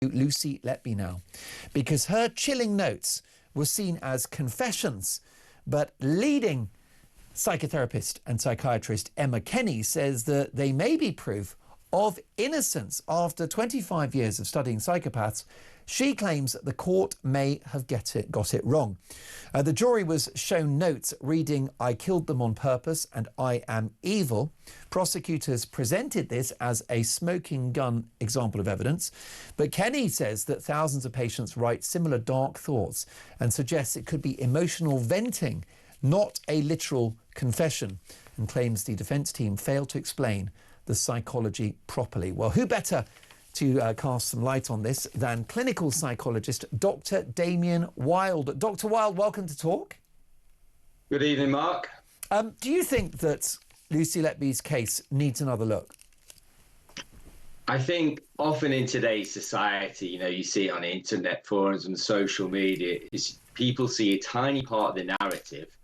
Lucy Letby now, because her chilling notes were seen as confessions, but leading psychotherapist and psychiatrist Emma Kenny says that they may be proof of innocence. After 25 years of studying psychopaths, she claims that the court may have got it wrong. The jury was shown notes reading, "I killed them on purpose" and "I am evil." Prosecutors presented this as a smoking gun example of evidence, but Kenny says that thousands of patients write similar dark thoughts and suggests it could be emotional venting, not a literal confession, and claims the defence team failed to explain the psychology properly. Well, who better to cast some light on this than clinical psychologist Dr. Damian Wilde. Dr. Wilde, welcome to Talk. Good evening, Mark. Do you think that Lucy Letby's case needs another look? I think often in today's society, you see it on internet forums and social media, is people see a tiny part of the narrative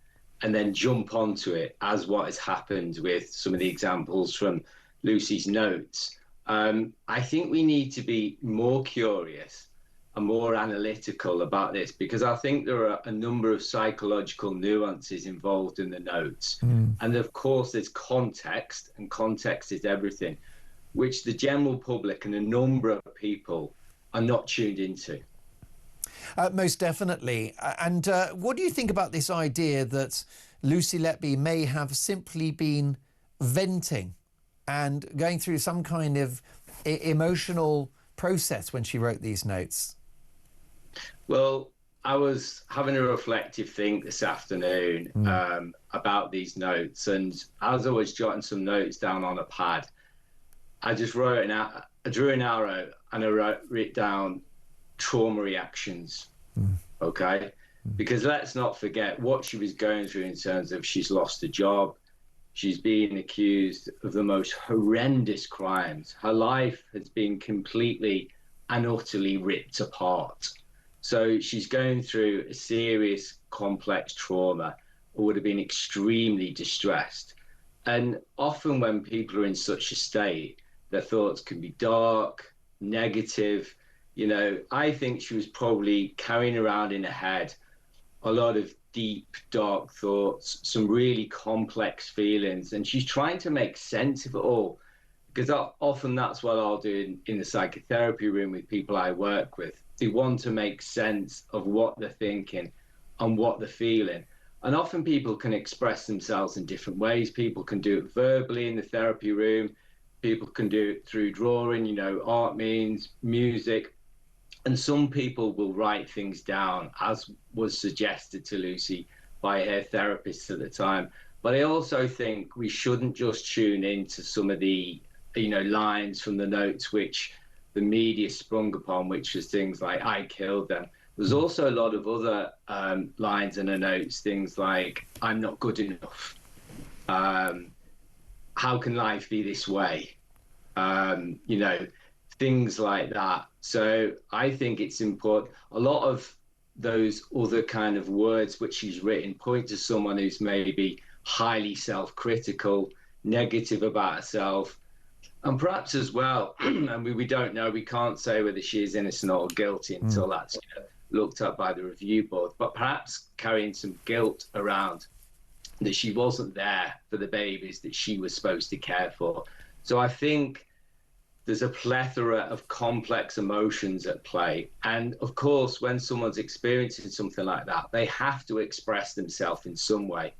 and then jump onto it as what has happened with some of the examples from Lucy's notes. I think we need to be more curious and more analytical about this, because I think there are a number of psychological nuances involved in the notes. And of course, there's context, and context is everything, which the general public and a number of people are not tuned into. Most definitely. And what do you think about this idea that Lucy Letby may have simply been venting and going through some kind of emotional process when she wrote these notes? Well, I was having a reflective think this afternoon about these notes, and as I was jotting some notes down on a pad, I just wrote I drew an arrow and I wrote down trauma reactions. Okay? Because let's not forget what she was going through in terms of she's lost a job. She's being accused of the most horrendous crimes. Her life has been completely and utterly ripped apart. So she's going through a serious, complex trauma, or would have been extremely distressed. And often when people are in such a state, their thoughts can be dark, negative. I think she was probably carrying around in her head a lot of deep, dark thoughts, some really complex feelings, and she's trying to make sense of it all. Because often that's what I'll do in the psychotherapy room with people I work with. They want to make sense of what they're thinking and what they're feeling. And often people can express themselves in different ways. People can do it verbally in the therapy room. People can do it through drawing, art means, music. And some people will write things down, as was suggested to Lucy by her therapist at the time. But I also think we shouldn't just tune into some of the, lines from the notes which the media sprung upon, which was things like, "I killed them." There's also a lot of other lines in the notes, things like, "I'm not good enough." "How can life be this way?" Things like that. So I think it's important. A lot of those other kind of words which she's written point to someone who's maybe highly self-critical, negative about herself, and perhaps as well, and we don't know, we can't say whether she is innocent or guilty until that's looked at by the review board, but perhaps carrying some guilt around that she wasn't there for the babies that she was supposed to care for. So I think there's a plethora of complex emotions at play. And of course, when someone's experiencing something like that, they have to express themselves in some way.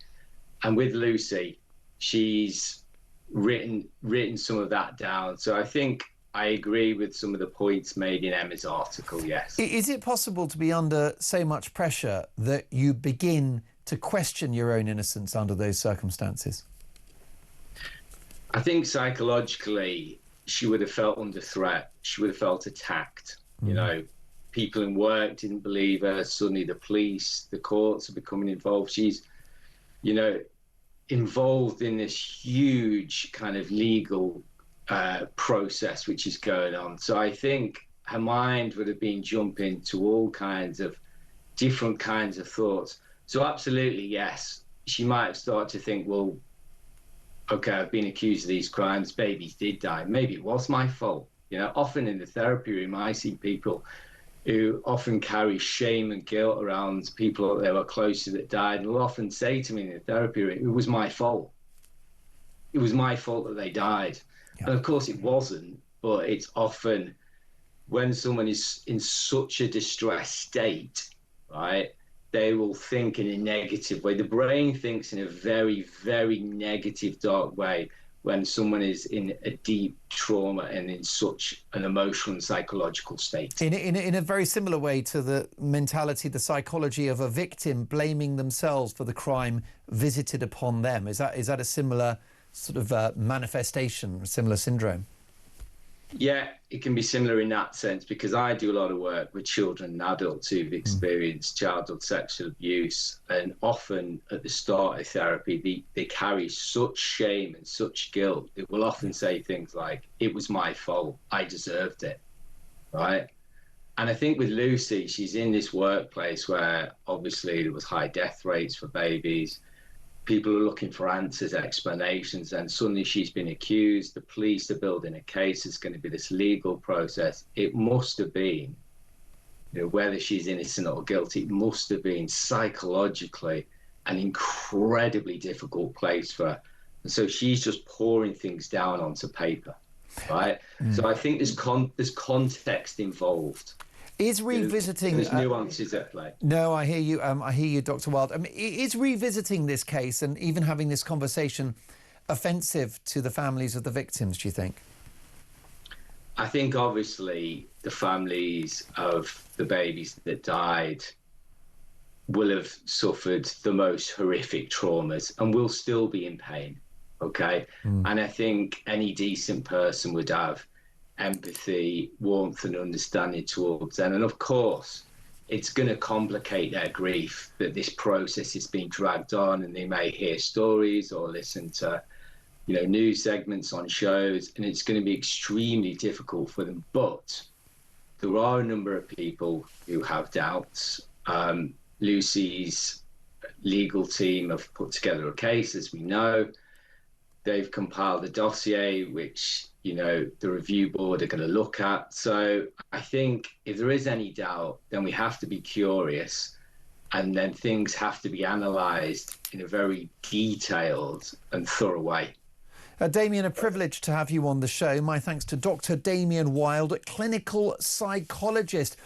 And with Lucy, she's written some of that down. So I think I agree with some of the points made in Emma's article, yes. Is it possible to be under so much pressure that you begin to question your own innocence under those circumstances? I think psychologically, she would have felt under threat. She would have felt attacked. People in work didn't believe her. Suddenly the police, the courts are becoming involved. She's, involved in this huge kind of legal process which is going on. So I think her mind would have been jumping to all kinds of different kinds of thoughts. So absolutely, yes. She might have started to think, well, okay, I've been accused of these crimes, babies did die. Maybe it was my fault. You know, often in the therapy room, I see people who often carry shame and guilt around people that they were close to that died, and will often say to me in the therapy room, it was my fault. It was my fault that they died. Yeah. And of course it wasn't, but it's often when someone is in such a distressed state, right, they will think in a negative way. The brain thinks in a very, very negative, dark way when someone is in a deep trauma and in such an emotional and psychological state. In a very similar way to the mentality, the psychology of a victim blaming themselves for the crime visited upon them. Is that a similar sort of manifestation, a similar syndrome? Yeah, it can be similar in that sense, because I do a lot of work with children and adults who've experienced childhood sexual abuse, and often at the start of therapy, they carry such shame and such guilt. They will often say things like, it was my fault, I deserved it, right? And I think with Lucy, she's in this workplace where obviously there was high death rates for babies. People are looking for answers, explanations, and suddenly she's been accused. The police are building a case. It's going to be this legal process. It must have been, you know, whether she's innocent or guilty, it must have been psychologically an incredibly difficult place for her. And so she's just pouring things down onto paper, right? So I think there's context involved. Is revisiting... There's nuances at play. No, I hear you, Dr. Wilde. I mean, is revisiting this case and even having this conversation offensive to the families of the victims, do you think? I think obviously the families of the babies that died will have suffered the most horrific traumas and will still be in pain, okay? And I think any decent person would have empathy, warmth and understanding towards them. And of course, it's going to complicate their grief that this process is being dragged on, and they may hear stories or listen to, you know, news segments on shows, and it's going to be extremely difficult for them. But there are a number of people who have doubts. Lucy's legal team have put together a case, as we know. They've compiled a dossier, which, you know, the review board are going to look at. So I think if there is any doubt, then we have to be curious, and then things have to be analysed in a very detailed and thorough way. Damian, a privilege to have you on the show. My thanks to Dr. Damian Wilde, clinical psychologist.